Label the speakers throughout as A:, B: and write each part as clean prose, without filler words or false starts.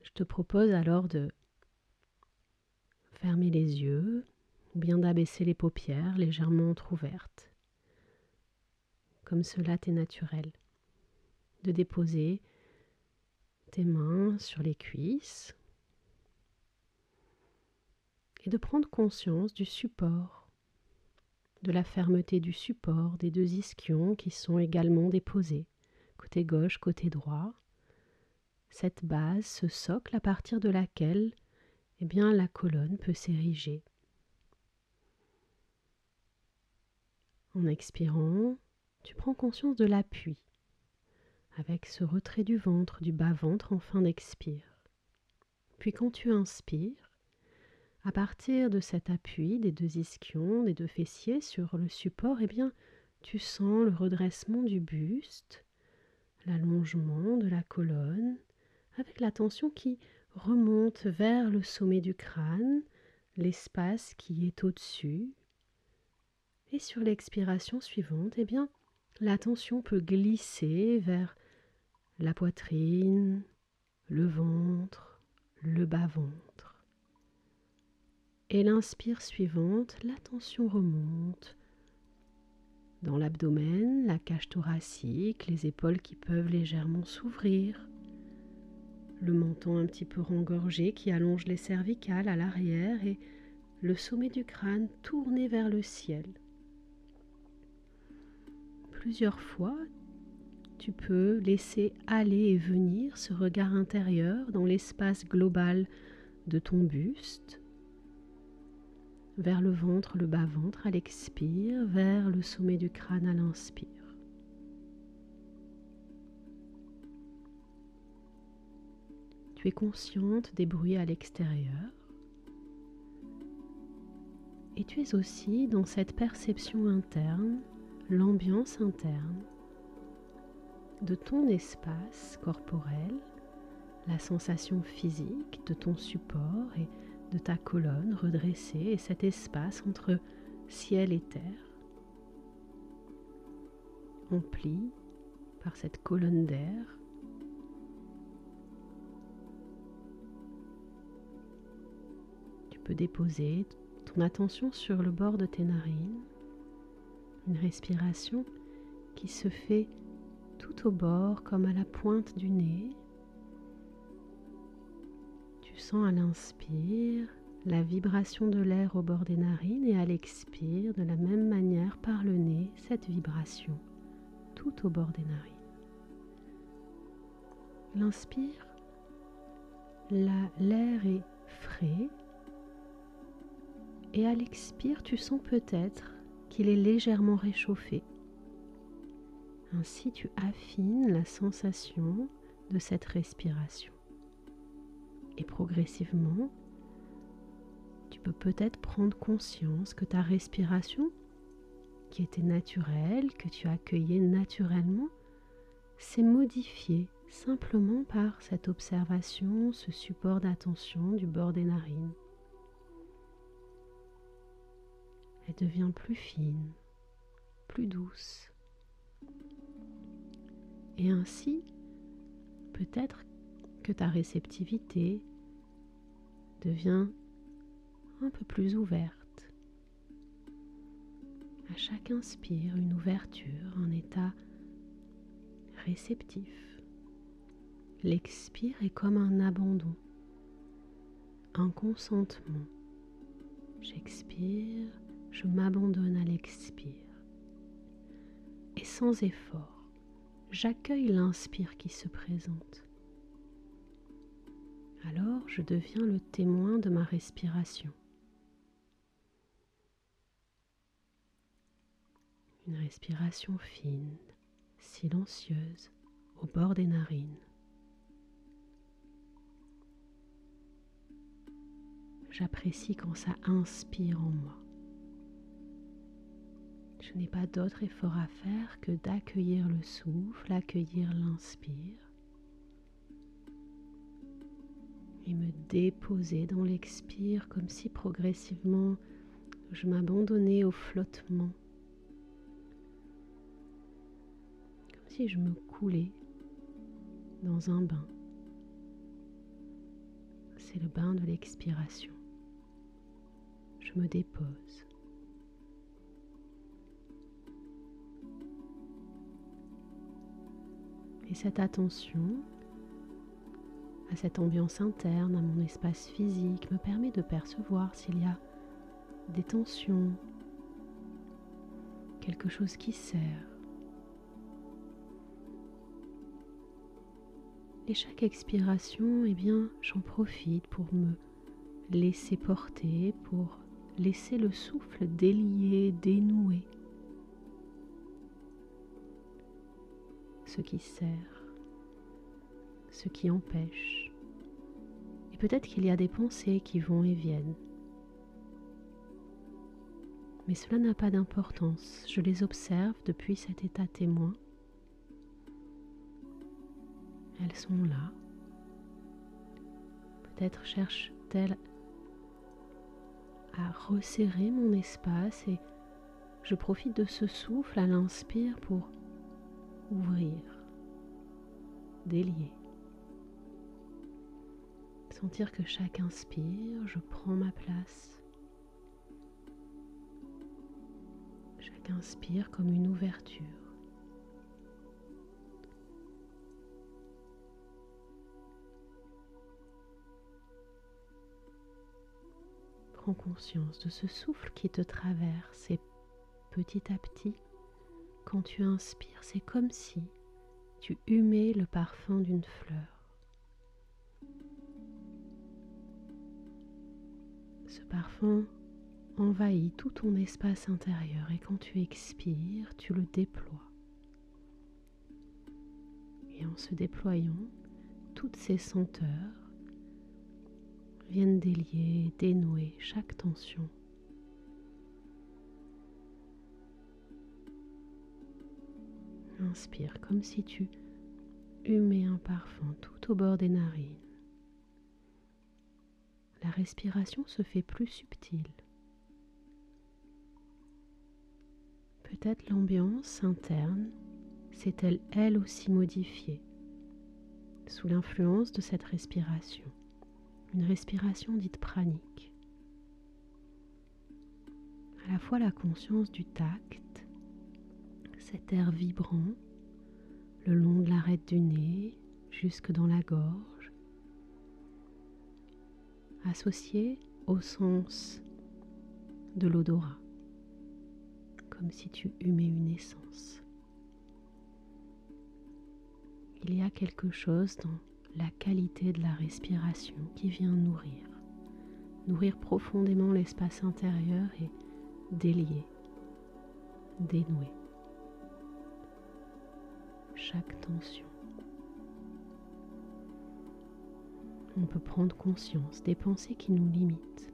A: Je te propose alors de fermer les yeux ou bien d'abaisser les paupières légèrement entrouvertes, comme cela t'est naturel. De déposer tes mains sur les cuisses et de prendre conscience du support, de la fermeté du support des deux ischions qui sont également déposés, côté gauche, côté droit. Cette base, ce socle à partir de laquelle la colonne peut s'ériger. En expirant, tu prends conscience de l'appui, avec ce retrait du ventre, du bas-ventre en fin d'expire. Puis quand tu inspires, à partir de cet appui des deux ischions, des deux fessiers sur le support, tu sens le redressement du buste, l'allongement de la colonne, avec la tension qui remonte vers le sommet du crâne, l'espace qui est au-dessus. Et sur l'expiration suivante, la tension peut glisser vers la poitrine, le ventre, le bas-ventre. Et l'inspire suivante, la tension remonte dans l'abdomen, la cage thoracique, les épaules qui peuvent légèrement s'ouvrir, le menton un petit peu rengorgé qui allonge les cervicales à l'arrière et le sommet du crâne tourné vers le ciel. Plusieurs fois, tu peux laisser aller et venir ce regard intérieur dans l'espace global de ton buste, vers le ventre, le bas-ventre à l'expire, vers le sommet du crâne à l'inspire. Tu es consciente des bruits à l'extérieur et tu es aussi dans cette perception interne, l'ambiance interne de ton espace corporel, la sensation physique de ton support et de ta colonne redressée et cet espace entre ciel et terre, empli par cette colonne d'air. Tu peux déposer ton attention sur le bord de tes narines, une respiration qui se fait tout au bord comme à la pointe du nez. Tu sens à l'inspire la vibration de l'air au bord des narines et à l'expire de la même manière par le nez cette vibration tout au bord des narines. L'inspire, l'air est frais et à l'expire tu sens peut-être qu'il est légèrement réchauffé. Ainsi tu affines la sensation de cette respiration. Et progressivement, tu peux peut-être prendre conscience que ta respiration, qui était naturelle, que tu accueillais naturellement, s'est modifiée simplement par cette observation, ce support d'attention du bord des narines. Elle devient plus fine, plus douce. Et ainsi, peut-être que ta réceptivité devient un peu plus ouverte. À chaque inspire, une ouverture, un état réceptif. L'expire est comme un abandon, un consentement. J'expire, je m'abandonne à l'expire. Et sans effort, j'accueille l'inspire qui se présente. Alors je deviens le témoin de ma respiration. Une respiration fine, silencieuse, au bord des narines. J'apprécie quand ça inspire en moi. Je n'ai pas d'autre effort à faire que d'accueillir le souffle, accueillir l'inspire et me déposer dans l'expire comme si progressivement je m'abandonnais au flottement, comme si je me coulais dans un bain. c'est le bain de l'expiration. Je me dépose. Et cette attention à cette ambiance interne, à mon espace physique, me permet de percevoir s'il y a des tensions, quelque chose qui serre. Et chaque expiration, eh bien, j'en profite pour me laisser porter, pour laisser le souffle délier, dénouer ce qui serre, ce qui empêche. Et peut-être qu'il y a des pensées qui vont et viennent. Mais cela n'a pas d'importance. Je les observe depuis cet état témoin. Elles sont là. Peut-être cherchent-elles à resserrer mon espace et je profite de ce souffle à l'inspire pour ouvrir, délier. Sentir que chaque inspire, je prends ma place. Chaque inspire comme une ouverture. Prends conscience de ce souffle qui te traverse et petit à petit, quand tu inspires, c'est comme si tu humais le parfum d'une fleur. Ce parfum envahit tout ton espace intérieur et quand tu expires, tu le déploies. Et en se déployant, toutes ces senteurs viennent délier, dénouer chaque tension. Inspire comme si tu humais un parfum tout au bord des narines. La respiration se fait plus subtile. Peut-être l'ambiance interne s'est-elle elle aussi modifiée sous l'influence de cette respiration, une respiration dite pranique. À la fois la conscience du tact, cet air vibrant le long de l'arête du nez jusque dans la gorge, associé au sens de l'odorat, comme si tu humais une essence. Il y a quelque chose dans la qualité de la respiration qui vient nourrir profondément l'espace intérieur et délier, dénouer chaque tension. On peut prendre conscience des pensées qui nous limitent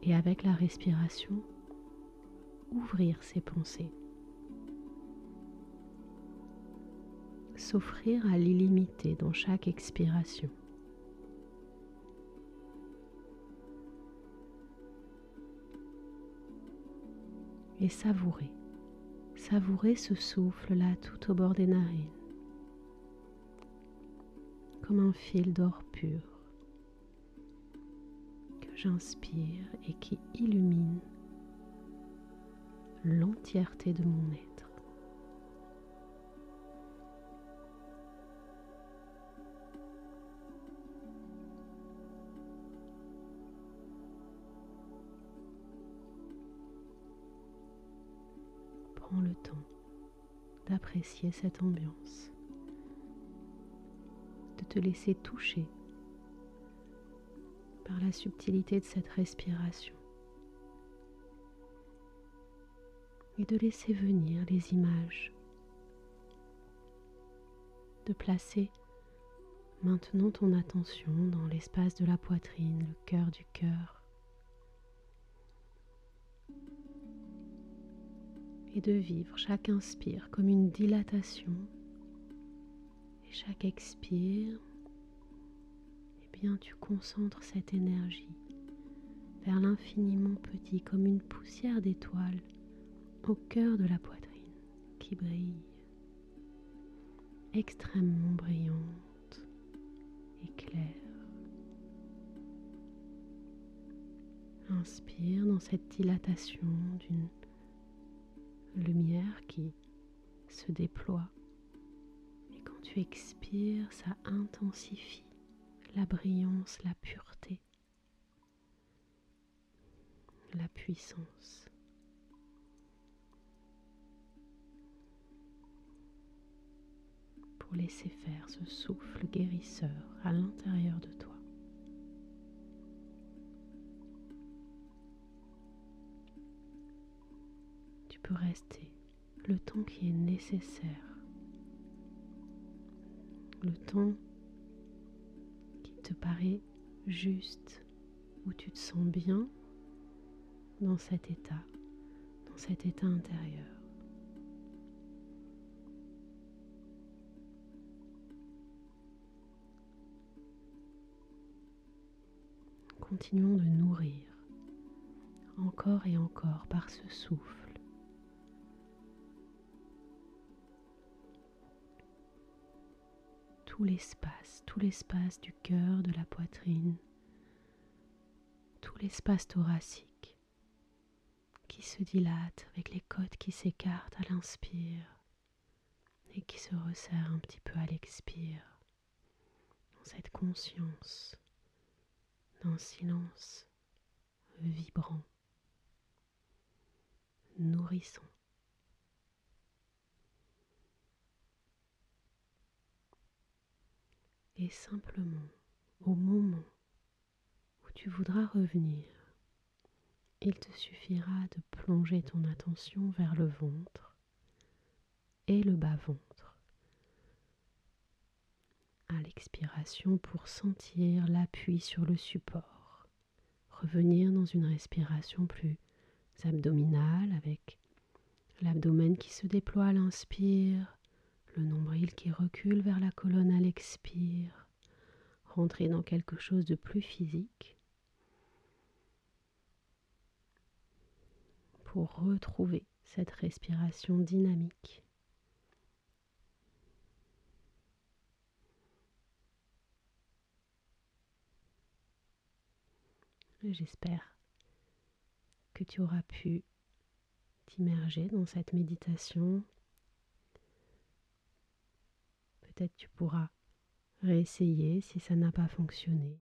A: et avec la respiration, ouvrir ces pensées, s'offrir à l'illimité dans chaque expiration. Et savourer ce souffle-là tout au bord des narines, comme un fil d'or pur que j'inspire et qui illumine l'entièreté de mon être. Prends le temps d'apprécier cette ambiance, de te laisser toucher par la subtilité de cette respiration et de laisser venir les images, de placer maintenant ton attention dans l'espace de la poitrine, le cœur du cœur, et de vivre chaque inspire comme une dilatation et chaque expire, eh bien tu concentres cette énergie vers l'infiniment petit comme une poussière d'étoiles au cœur de la poitrine qui brille, extrêmement brillante et claire. inspires dans cette dilatation d'une lumière qui se déploie. Et quand tu expires, ça intensifie la brillance, la pureté, la puissance. Pour laisser faire ce souffle guérisseur à l'intérieur de toi. Tu peux rester le temps qui est nécessaire, le temps qui te paraît juste, où tu te sens bien dans cet état intérieur. Continuons de nourrir encore et encore par ce souffle tout l'espace du cœur, de la poitrine, tout l'espace thoracique qui se dilate avec les côtes qui s'écartent à l'inspire et qui se resserrent un petit peu à l'expire, dans cette conscience d'un silence vibrant, nourrissant. Et simplement, au moment où tu voudras revenir, il te suffira de plonger ton attention vers le ventre et le bas-ventre à l'expiration pour sentir l'appui sur le support. Revenir dans une respiration plus abdominale avec l'abdomen qui se déploie à l'inspire, le nombril qui recule vers la colonne à l'expire, rentrer dans quelque chose de plus physique pour retrouver cette respiration dynamique. J'espère que tu auras pu t'immerger dans cette méditation. Peut-être tu pourras réessayer si ça n'a pas fonctionné.